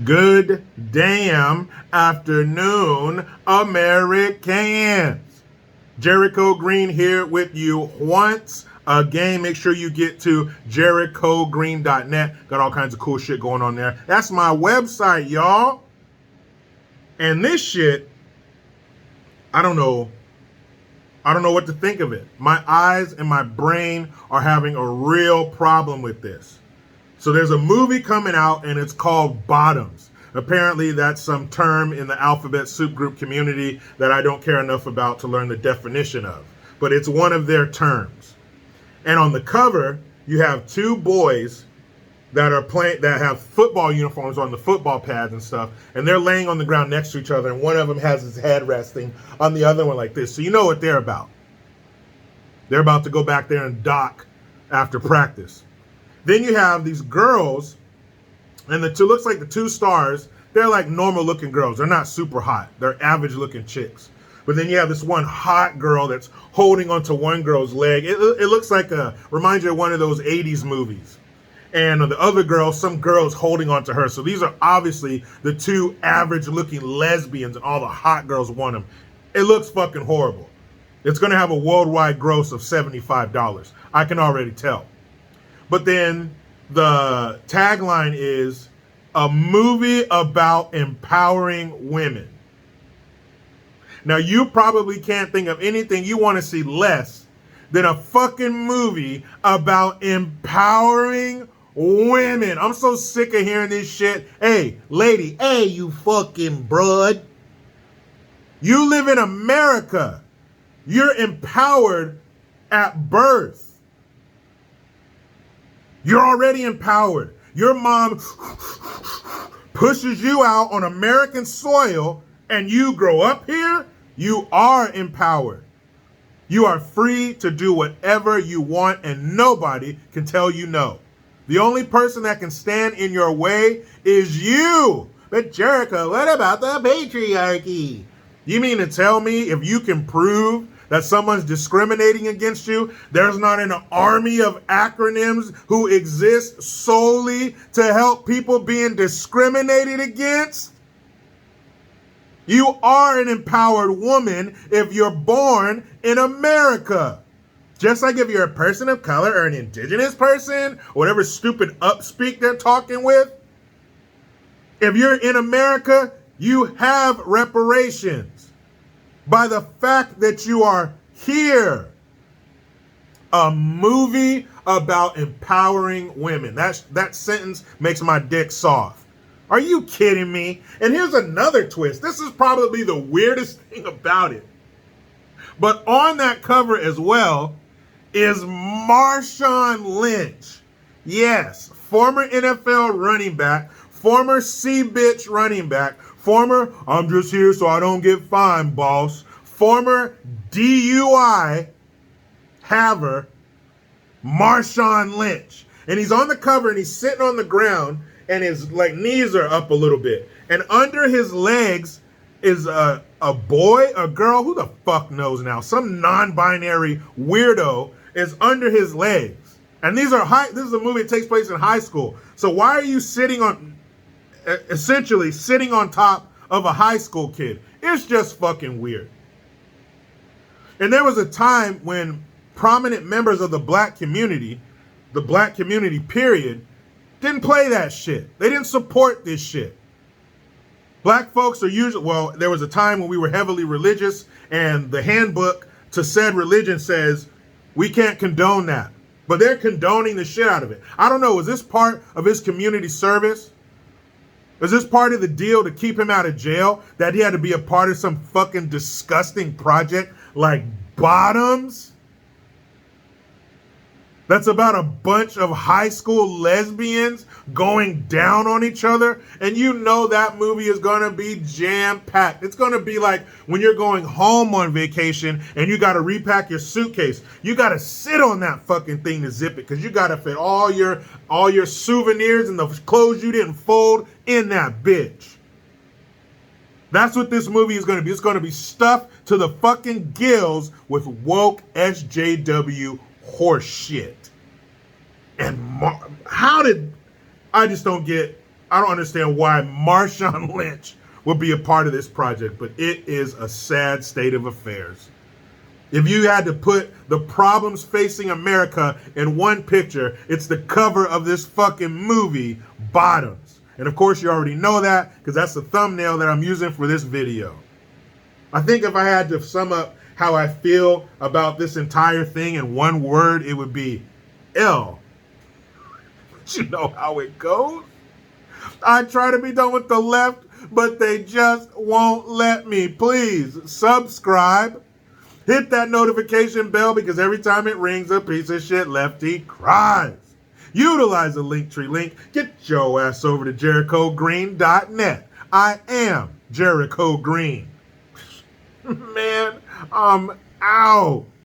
Good damn afternoon, Americans. Jericho Green here with you once again. Make sure you get to jerichogreen.net. Got all kinds of cool shit going on there. That's my website, y'all. And this shit, I don't know what to think of it. My eyes and my brain are having a real problem with this. So there's a movie coming out and it's called Bottoms. Apparently that's some term in the alphabet soup group community that I don't care enough about to learn the definition of. But it's one of their terms. And on the cover, you have two boys that have football uniforms on the football pads and stuff, and they're laying on the ground next to each other, and one of them has his head resting on the other one like this. So you know what they're about. They're about to go back there and dock after practice. Then you have these girls, and looks like the two stars, they're like normal looking girls. They're not super hot. They're average looking chicks. But then you have this one hot girl that's holding onto one girl's leg. It looks like reminds you of one of those 80s movies. And the other girl, some girl's holding onto her. So these are obviously the two average looking lesbians, and all the hot girls want them. It looks fucking horrible. It's going to have a worldwide gross of $75. I can already tell. But then the tagline is a movie about empowering women. Now, you probably can't think of anything you want to see less than a fucking movie about empowering women. I'm so sick of hearing this shit. Hey, lady, hey, you fucking broad. You live in America. You're empowered at birth. You're already empowered. Your mom pushes you out on American soil and you grow up here. You are empowered. You are free to do whatever you want and nobody can tell you no. The only person that can stand in your way is you. But Jericho, what about the patriarchy? You mean to tell me if you can prove that someone's discriminating against you, there's not an army of acronyms who exist solely to help people being discriminated against? You are an empowered woman if you're born in America. Just like if you're a person of color or an indigenous person, or whatever stupid upspeak they're talking with. If you're in America, you have reparations by the fact that you are here. A movie about empowering women. That sentence makes my dick soft. Are you kidding me? And here's another twist. This is probably the weirdest thing about it. But on that cover as well is Marshawn Lynch. Yes, former NFL running back, former C-bitch running back, former I'm just here so I don't get fined, boss, former DUI haver, Marshawn Lynch. And he's on the cover and he's sitting on the ground and his knees are up a little bit. And under his legs is a boy, a girl, who the fuck knows now? Some non-binary weirdo is under his legs. And this is a movie that takes place in high school. So why are you essentially sitting on top of a high school kid? It's just fucking weird. And there was a time when prominent members of the black community period, didn't play that shit. They didn't support this shit. Black folks are usually, there was a time when we were heavily religious and the handbook to said religion says we can't condone that. But they're condoning the shit out of it. I don't know, is this part of his community service? Is this part of the deal to keep him out of jail? That he had to be a part of some fucking disgusting project like Bottoms? That's about a bunch of high school lesbians going down on each other. And you know that movie is going to be jam-packed. It's going to be like when you're going home on vacation and you got to repack your suitcase. You got to sit on that fucking thing to zip it because you got to fit all your souvenirs and the clothes you didn't fold in that bitch. That's what this movie is going to be. It's going to be stuffed to the fucking gills with woke SJW horse shit. And I just don't get I don't understand why Marshawn Lynch would be a part of this project, but it is a sad state of affairs. If you had to put the problems facing America in one picture, it's the cover of this fucking movie, Bottoms. And of course you already know that because that's the thumbnail that I'm using for this video. I think if I had to sum up how I feel about this entire thing in one word, it would be L. But you know how it goes. I try to be done with the left, but they just won't let me. Please subscribe. Hit that notification bell because every time it rings, a piece of shit lefty cries. Utilize the Linktree link. Get your ass over to JerichoGreen.net. I am Jericho Green. Man, I'm out.